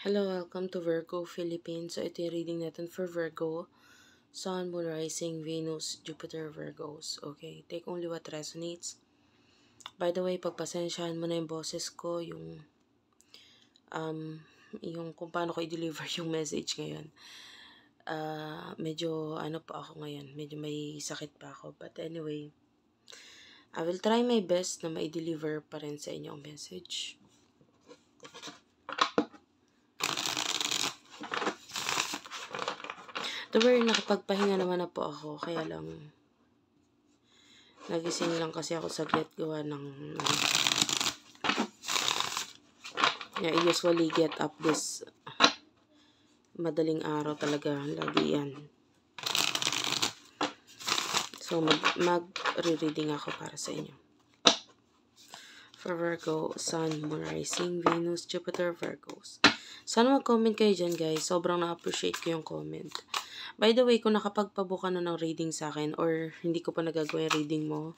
Hello, welcome to Virgo Philippines. So, ito yung reading natin for Virgo. Sun, Moon, Rising, Venus, Jupiter, Virgos. Okay, take only what resonates. By the way, pagpasensyahan mo na yung boses ko, um, yung kung paano ko i-deliver yung message ngayon. Medyo ano pa ako ngayon, medyo may sakit pa ako. But anyway, I will try my best na ma-deliver pa rin sa inyo ang message. The way nakapagpahinga naman na po ako, kaya lang nagising lang kasi ako saglit gawa ng I usually get up this madaling araw talaga, lagi yan. So mag-reading ako para sa inyo. For Virgo, Sun, Moon, Rising, Venus, Jupiter, Virgos. Sana mag-comment kayo dyan, guys. Sobrang na-appreciate ko yung comment. By the way, kung nakapagpabook ka na ng reading sa akin or hindi ko pa nagagawa yung reading mo,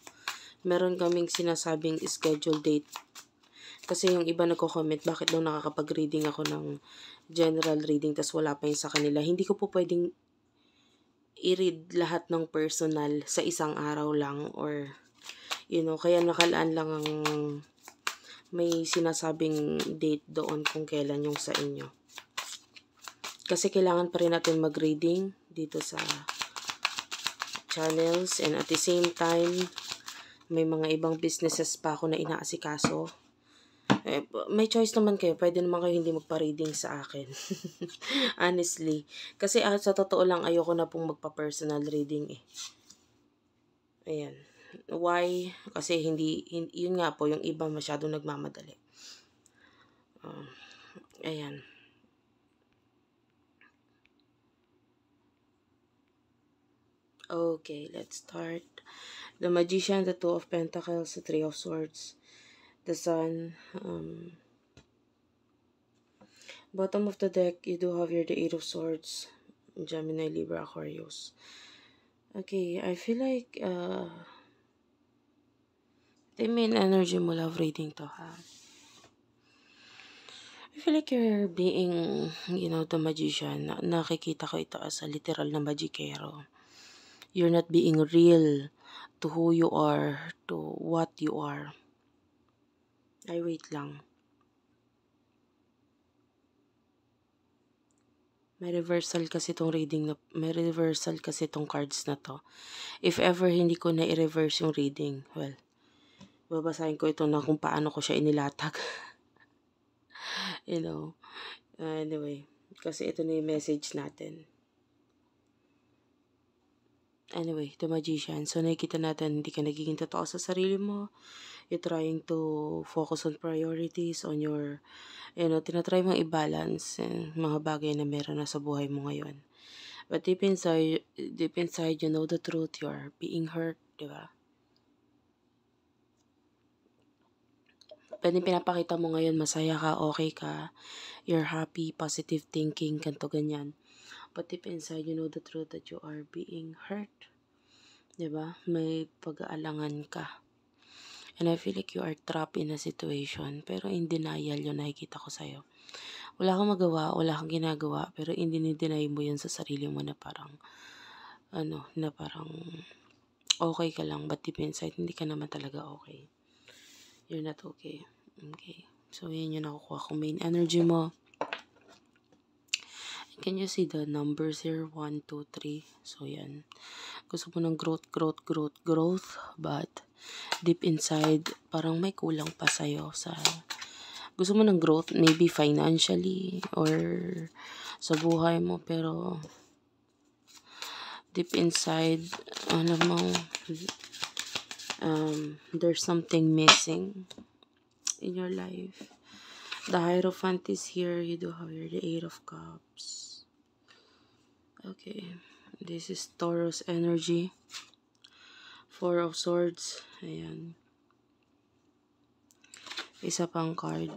meron kaming sinasabing schedule date. Kasi yung iba nagko-comment, bakit daw nakakapag-reading ako ng general reading tas wala pa yung sa kanila. Hindi ko po pwedeng i-read lahat ng personal sa isang araw lang or kaya nakalaan lang ang may sinasabing date doon kung kailan yung sa inyo. Kasi kailangan pa rin natin mag-reading dito sa channels and at the same time, may mga ibang businesses pa ako na inaasikaso. May choice naman kayo. Pwede naman kayo hindi magpa-reading sa akin. Honestly. Kasi sa totoo lang, ayoko na pong magpa-personal reading eh. Ayan. Why? Kasi yun nga po, yung iba masyadong nagmamadali. Ayan. Okay, let's start. The Magician, the Two of Pentacles, the Three of Swords, the Sun. Bottom of the deck, you do have here the Eight of Swords, Gemini, Libra, Aquarius. Okay, I feel like the main energy mo love reading to, ha? I feel like you're being, the magician. Nakikita ko ito as a literal na magikero. You're not being real to who you are, to what you are. Ay, wait lang. May reversal kasi itong cards na to. If ever hindi ko na i-reverse yung reading, well, babasahin ko ito na kung paano ko siya inilatag. Anyway, kasi ito na yung message natin. Anyway, the Magician. So, nakikita natin, hindi ka nagiging totoo sa sarili mo. You're trying to focus on priorities, on your, tinatry mong i-balance mga bagay na meron na sa buhay mo ngayon. But deep inside, you know the truth. You're being hurt, di ba? Pwede pinapakita mo ngayon, masaya ka, okay ka, you're happy, positive thinking, ganto ganyan. But deep inside, you know the truth that you are being hurt. Diba? May pag-aalangan ka. And I feel like you are trapped in a situation. Pero in denial yung nakikita ko sa'yo. Wala kang magawa, wala kang ginagawa. Pero in dinideny mo yun sa sarili mo na parang, okay ka lang. But deep inside, hindi ka naman talaga okay. You're not okay. Okay. So, yun yung nakukuha kong main energy mo. Can you see the numbers here? 1, 2, 3. So, yan. Gusto mo ng growth. But, deep inside, parang may kulang pa sa'yo gusto mo ng growth, maybe financially, or sa buhay mo, pero, deep inside, there's something missing in your life. The Hierophant is here. You do have here the Eight of Cups. Okay. This is Taurus energy. Four of Swords. Ayan. Isa pang card.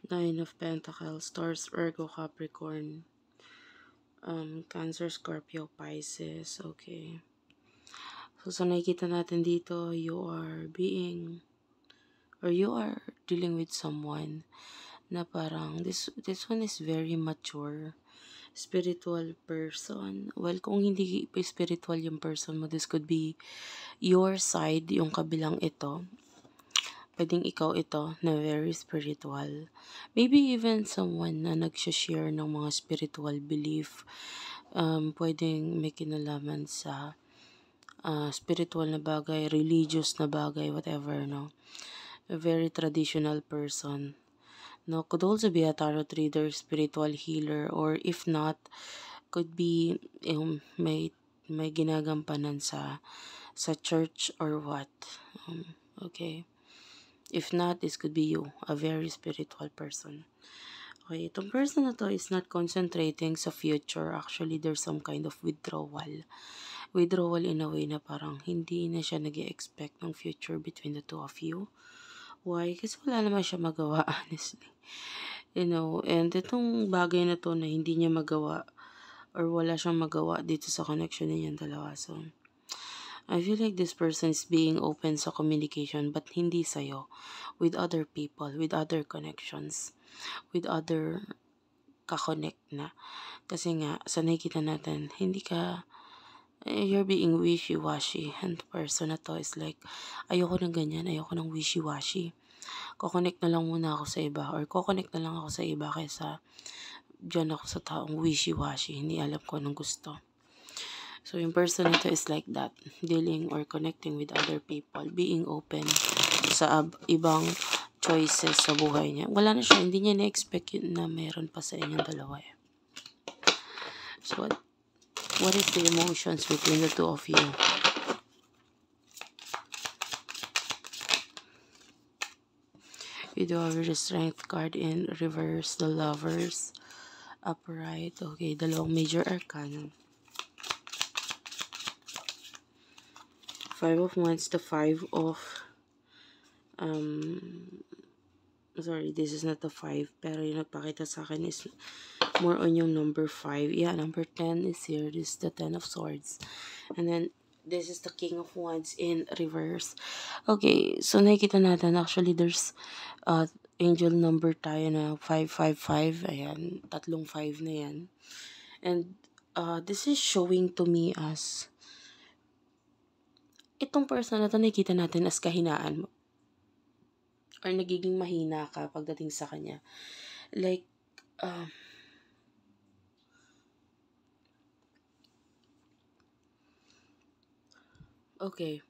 Nine of Pentacles. Taurus, Virgo, Capricorn. Cancer, Scorpio, Pisces. Okay. So, sa nakikita natin dito, you are dealing with someone na parang this one is very mature, spiritual person. Well, kung hindi spiritual yung person mo, this could be your side, yung kabilang ito. Pwedeng ikaw ito na very spiritual. Maybe even someone na nagsha-share ng mga spiritual belief. Pwedeng may kinalaman sa spiritual na bagay, religious na bagay, whatever, no? A very traditional person. No, could also be a tarot reader, spiritual healer, or if not, could be may ginagampanan sa church or what. Okay. If not, this could be you, a very spiritual person. Okay, itong person na to is not concentrating sa future. Actually, there's some kind of withdrawal. Withdrawal in a way na parang hindi na siya nag-expect ng future between the two of you. Why? Kasi wala naman siya magawa, honestly. You know, and itong bagay na to na hindi niya magawa or wala siyang magawa dito sa connection ninyong dalawa. So, I feel like this person is being open sa communication but hindi sa'yo. With other people, with other connections, with other kakonect na. Kasi nga, sa nakikita natin, you're being wishy-washy. And the person na to is like, ayoko ng ganyan, ayoko ng wishy-washy. Kukonect na lang muna ako sa iba or kukonect na lang ako sa iba kaysa dyan ako sa taong wishy-washy. Hindi alam ko anong gusto. So, yung person nito is like that, dealing or connecting with other people, being open sa ibang choices sa buhay niya. Wala na siya, hindi niya na-expect yun na meron pa sa inyong dalawa. So, what is the emotions between the two of you? You do have the Strength card in reverse, the Lovers, upright. Okay, dalawang major arcana. Five of Wands, the Five of sorry, this is not the 5, pero yung nagpakita sa akin is more on yung number 5. Yeah, number 10 is here. This is the 10 of Swords. And then, this is the King of Wands in reverse. Okay, so nakikita natin, actually, there's angel number tayo na 555. Ayan, tatlong 5 na yan. And, this is showing to me as itong person na to nakikita natin as kahinaan mo. Or nagiging mahina ka pagdating sa kanya. Like, okay.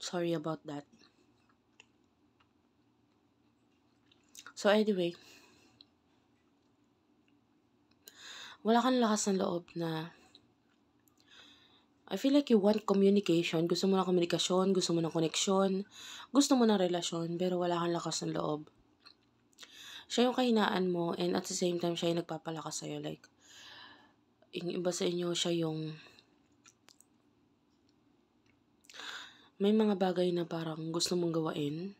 Sorry about that. So anyway, wala kang lakas ng loob na I feel like you want communication. Gusto mo ng komunikasyon, gusto mo ng koneksyon, gusto mo ng relasyon, pero wala kang lakas ng loob. Siya yung kahinaan mo and at the same time, siya yung nagpapalakas sa'yo. Like, yung iba sa inyo, siya yung may mga bagay na parang gusto mong gawain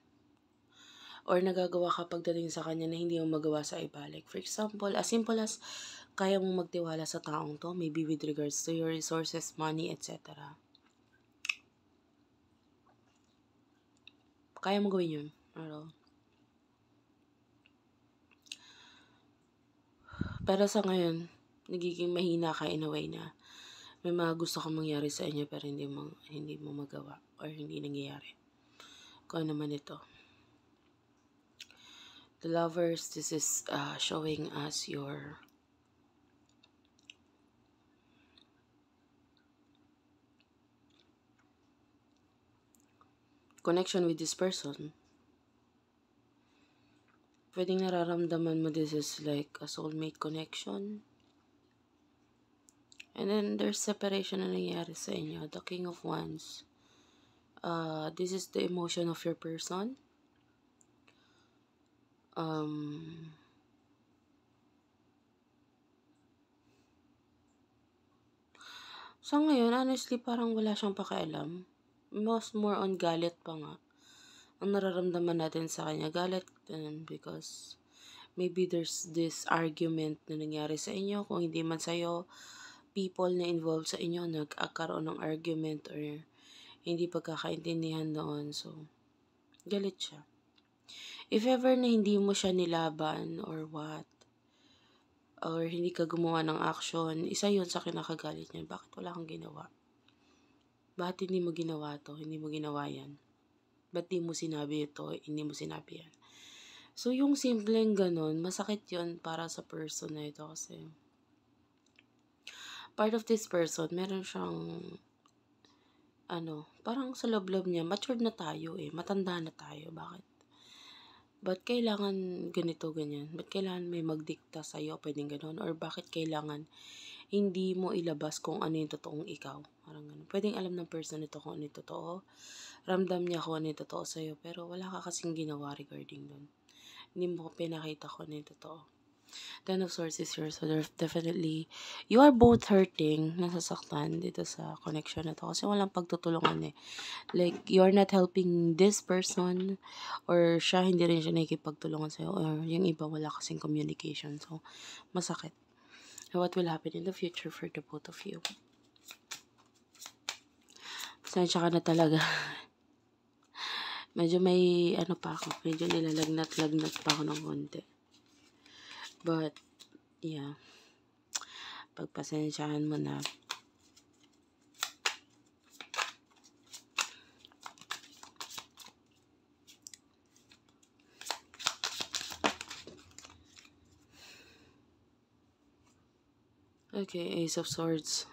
or nagagawa ka pagdating sa kanya na hindi mo magawa sa iba. Like, for example, as simple as kaya mong magtiwala sa taong to, maybe with regards to your resources, money, etc. Kaya mo gawin yun. Pero sa ngayon, nagiging mahina ka in a way na may mga gusto kang mangyari sa inyo pero hindi mo magawa or hindi nangyayari. Kung ano man ito. The Lovers, this is showing us your connection with this person. Pwedeng nararamdaman mo this is like a soulmate connection. And then there's separation na nangyayari sa inyo. The King of Wands. This is the emotion of your person. So ngayon, honestly, parang wala siyang pakialam. More on galit pa nga. ang nararamdaman natin sa kanya, galit, because maybe there's this argument na nangyari sa inyo, kung hindi man sa'yo, people na involved sa inyo, nagkakaroon ng argument or hindi pagkakaintindihan doon. So, galit siya. If ever na hindi mo siya nilaban or what, or hindi ka gumawa ng action, isa yun sa kinakagalit niya. Bakit wala kang ginawa? Bakit hindi mo ginawa to? Hindi mo ginawa yan? Ba't di mo sinabi ito? Hindi mo sinabi yan? So, yung simpleng ganun, masakit yun para sa person na ito kasi part of this person, meron siyang parang sa loob-loob niya, matured na tayo matanda na tayo. Bakit? Ba't kailangan ganito, ganyan? Ba't kailangan may magdikta sa'yo, pwedeng ganun? Or bakit kailangan hindi mo ilabas kung ano yung totoong ikaw? Parang ganun. Pwedeng alam ng person ito kung ano yung totoo. Ramdam niya kung ano yung totoo sa'yo, pero wala ka kasing ginawa regarding dun. Hindi mo pinakita kung ano yung totoo. Ten of Swords is yours, so definitely, you are both hurting, nasasaktan dito sa connection na to. Kasi walang pagtutulungan Like, you're not helping this person, or siya, hindi rin siya nakikipagtulungan sa'yo, or yung iba, wala kasing communication. So, masakit. So, what will happen in the future for the both of you? Pasensya ka na talaga. Medyo may, pa ako, medyo nilalagnat-lagnat pa ako ng konti. But, yeah. Pagpasensyahan mo na. Okay, Ace of Swords.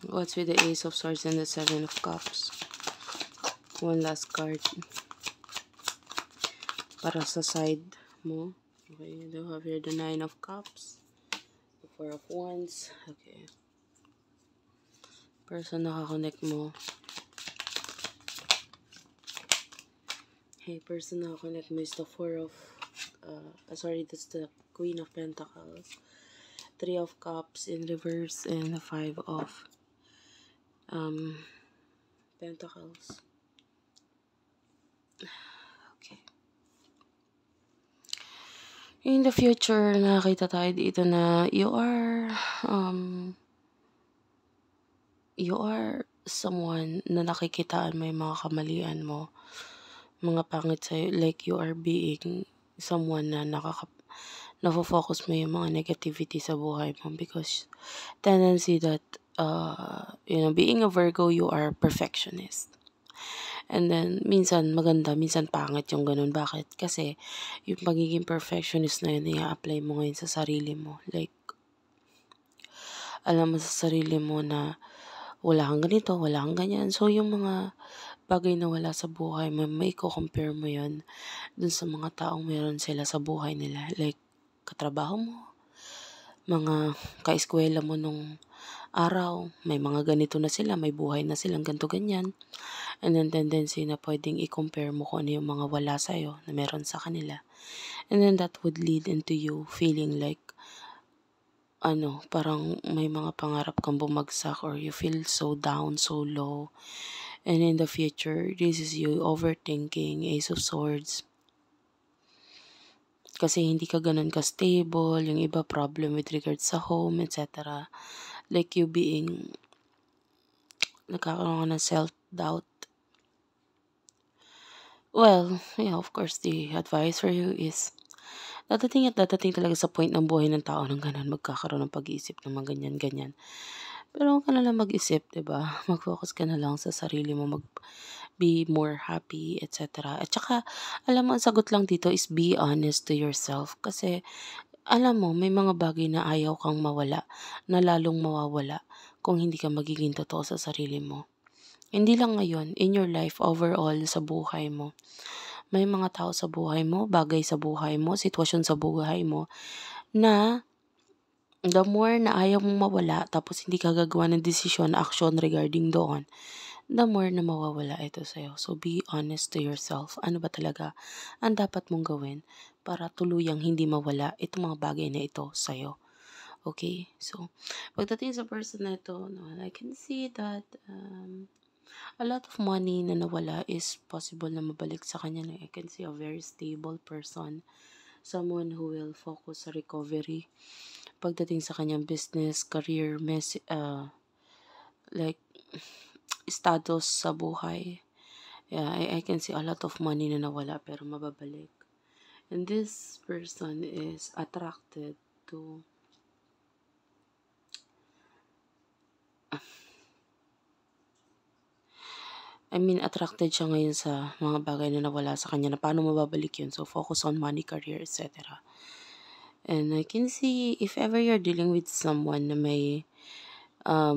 What's with the Ace of Swords and the Seven of Cups? One last card. Para sa side mo. Okay, you do have here the Nine of Cups. The Four of Wands. Okay. Person nakakonect mo. Hey, person nakakonect mo is the that's the Queen of Pentacles. Three of Cups in reverse and the Five of Pentacles. Okay. In the future, nakakita tayo dito na you are someone na nakikitaan mo yung mga kamalian mo, mga pangit sa'yo. Like, you are being someone na nafo-focus mo yung mga negativity sa buhay mo, because tendency that being a Virgo, you are perfectionist. And then, minsan maganda, minsan pangit yung ganun. Bakit? Kasi, yung pagiging perfectionist na yun, i-apply mo ngayon sa sarili mo. Like, alam mo sa sarili mo na wala kang ganito, wala kang ganyan. So, yung mga bagay na wala sa buhay mo, may compare mo yun dun sa mga taong meron sila sa buhay nila. Like, katrabaho mo, mga kaeskwela mo nung araw, may mga ganito na sila, may buhay na silang ganito ganyan. And then tendency na pwedeng i-compare mo kung ano yung mga wala sa'yo na meron sa kanila. And then that would lead into you feeling like parang may mga pangarap kang bumagsak, or you feel so down, so low. And in the future, this is you overthinking, Ace of Swords. Kasi hindi ka ganun ka-stable, yung iba problem with regards sa home, etc. Like you nagkakaroon ka ng self-doubt. Well, yeah, of course, the advice for you is, dadating talaga sa point ng buhay ng tao ng ganun, magkakaroon ng pag-iisip ng mga ganyan-ganyan. Pero huwag ka na lang mag-isip, diba? Mag-focus ka na lang sa sarili mo, be more happy, etc. At saka, alam mo, ang sagot lang dito is be honest to yourself. Kasi, alam mo, may mga bagay na ayaw kang mawala, na lalong mawawala kung hindi ka magiging totoo sa sarili mo. Hindi lang ngayon, in your life, overall, sa buhay mo. May mga tao sa buhay mo, bagay sa buhay mo, sitwasyon sa buhay mo, na the more na ayaw mong mawala, tapos hindi ka gagawa ng desisyon, action regarding doon, the more na mawawala ito sa'yo. So, be honest to yourself. Ano ba talaga ang dapat mong gawin para tuluyang hindi mawala itong mga bagay na ito sa'yo? Okay? So, pagdating sa person na ito, I can see that A lot of money na nawala is possible na mabalik sa kanya. I can see a very stable person. Someone who will focus sa recovery. Pagdating sa kanyang business, career, like, status sa buhay. Yeah, I can see a lot of money na nawala pero mababalik. And this person is attracted to attracted siya ngayon sa mga bagay na nawala sa kanya na paano mababalik yun. So, focus on money, career, etc. And I can see if ever you're dealing with someone na may, I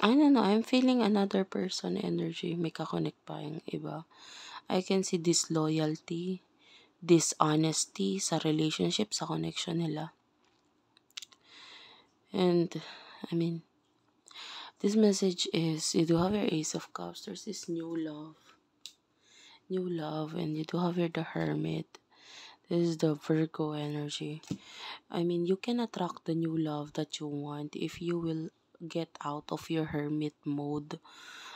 don't know, I'm feeling another person energy. May kakonect pa yung iba. I can see disloyalty, dishonesty sa relationship, sa connection nila. And, this message is, you do have your Ace of Cups. There's this new love, and you do have your the Hermit. This is the Virgo energy. You can attract the new love that you want if you will get out of your hermit mode.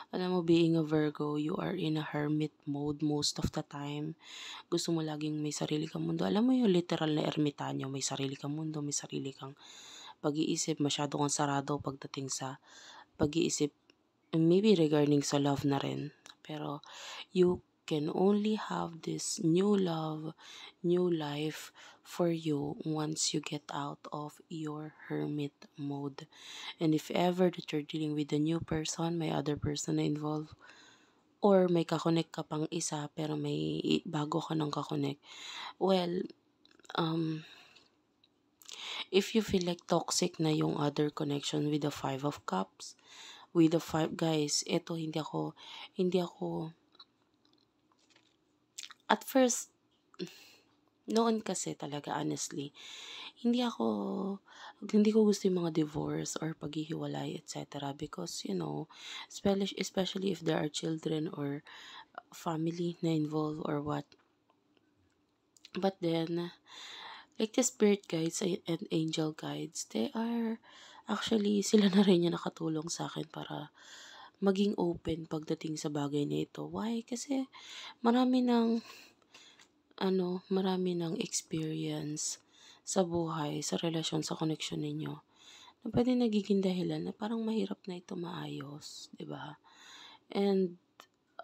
Alam mo, being a Virgo, you are in a hermit mode most of the time. Gusto mo laging may sarili kang mundo. Alam mo yung literal na ermitanyo, may sarili kang mundo, may sarili kang pag-iisip, masyado kang sarado pagdating sa pag-iisip, maybe regarding sa love na rin. Pero you can only have this new love, new life for you once you get out of your hermit mode. And if ever that you're dealing with a new person, may other person na involved, or may kakonect ka pang isa pero may bago ka nang kakonect, well, if you feel like toxic na yung other connection with the 5 of Cups, with the 5, guys, eto hindi ako, at first, noon kasi talaga, honestly, hindi ko gusto yung mga divorce or paghihiwalay, etc. Because, especially if there are children or family na involved or what. But then, like the spirit guides and angel guides, they are, actually, sila na rin yung nakatulong sa akin para maging open pagdating sa bagay na ito. Why? Kasi marami ng experience sa buhay, sa relasyon, sa connection ninyo na pwede nagiging dahilan na parang mahirap na ito maayos, 'di ba? And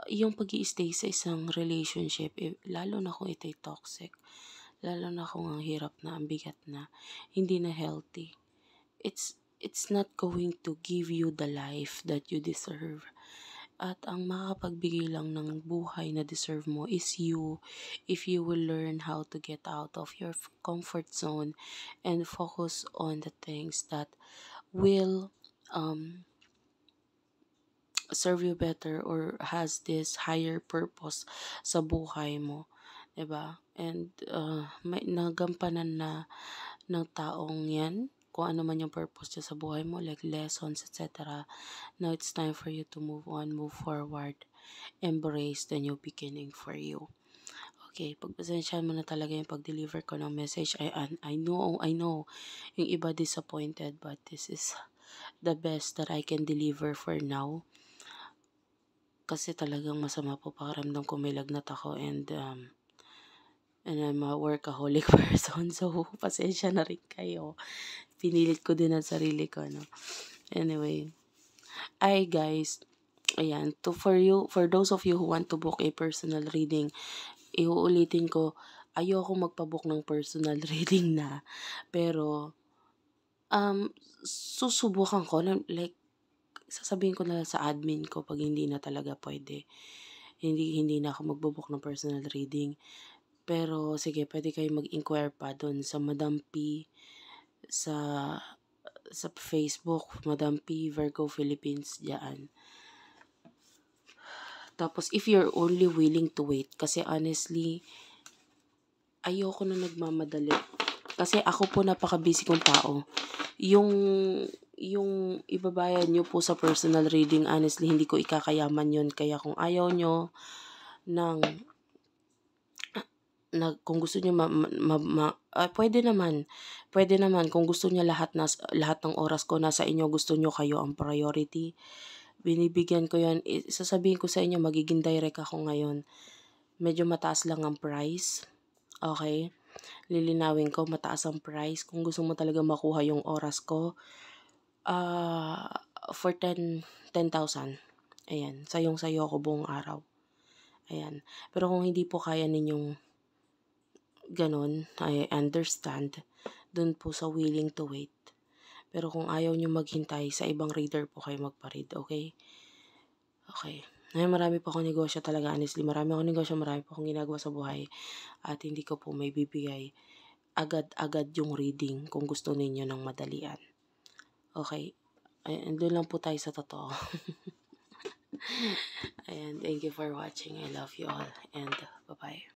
yung pag-i-stay sa isang relationship, lalo na kung ito'y toxic, lalo na kung ang hirap na, ang bigat na, hindi na healthy. It's not going to give you the life that you deserve. At ang makakapagbigay lang ng buhay na deserve mo is you, if you will learn how to get out of your comfort zone and focus on the things that will serve you better or has this higher purpose sa buhay mo, 'di ba? And may nagampanan na ng taong 'yan kung ano man yung purpose niya sa buhay mo, like lessons, etc. Now it's time for you to move on, move forward, embrace the new beginning for you. Okay, pagpasensyahan mo na talaga yung pag-deliver ko ng message. I know, yung iba disappointed, but this is the best that I can deliver for now. Kasi talagang masama po pakiramdam ko, may lagnat ako, and I'm a workaholic person, so pasensya na rin kayo. Pinilit ko din ang sarili ko, no? Anyway, guys, ayan, for those of you who want to book a personal reading, iuulitin ko, ayoko magpabook ng personal reading na, pero susubukan ko na, like, sasabihin ko na lang sa admin ko pag hindi na talaga pwede. Hindi na ako magbo-book ng personal reading. Pero sige, pwede kayo mag-inquire pa doon sa Madam P sa Facebook, Madam P Virgo Philippines diyan. Tapos if you're only willing to wait, kasi honestly, ayoko na nagmamadali. Kasi ako po napaka-busy kong tao. Yung ibabayad nyo po sa personal reading, honestly, hindi ko ikakayaman yun. Kaya kung ayaw nyo ng kung gusto niyo pwede naman kung gusto niya lahat ng oras ko nasa inyo, gusto niyo kayo ang priority, binibigyan ko 'yan. Sasabihin ko sa inyo magiging direct ako ngayon. Medyo mataas lang ang price, okay? Lilinawin ko, mataas ang price. Kung gusto mo talaga makuha yung oras ko, for 10,000. Ayan, sayong-sayo ako buong araw. Ayan. Pero kung hindi po kaya ninyong ganun, I understand. Dun po sa willing to wait. Pero kung ayaw nyo maghintay, sa ibang reader po kayo magpa-read, okay? Okay. Ngayon marami po akong negosyo talaga, honestly. Marami po akong ginagawa sa buhay. At hindi ko po may bibigay agad-agad yung reading kung gusto ninyo ng madalian. Okay? Ayan, doon lang po tayo sa totoo. Ayan, thank you for watching. I love you all. And bye-bye.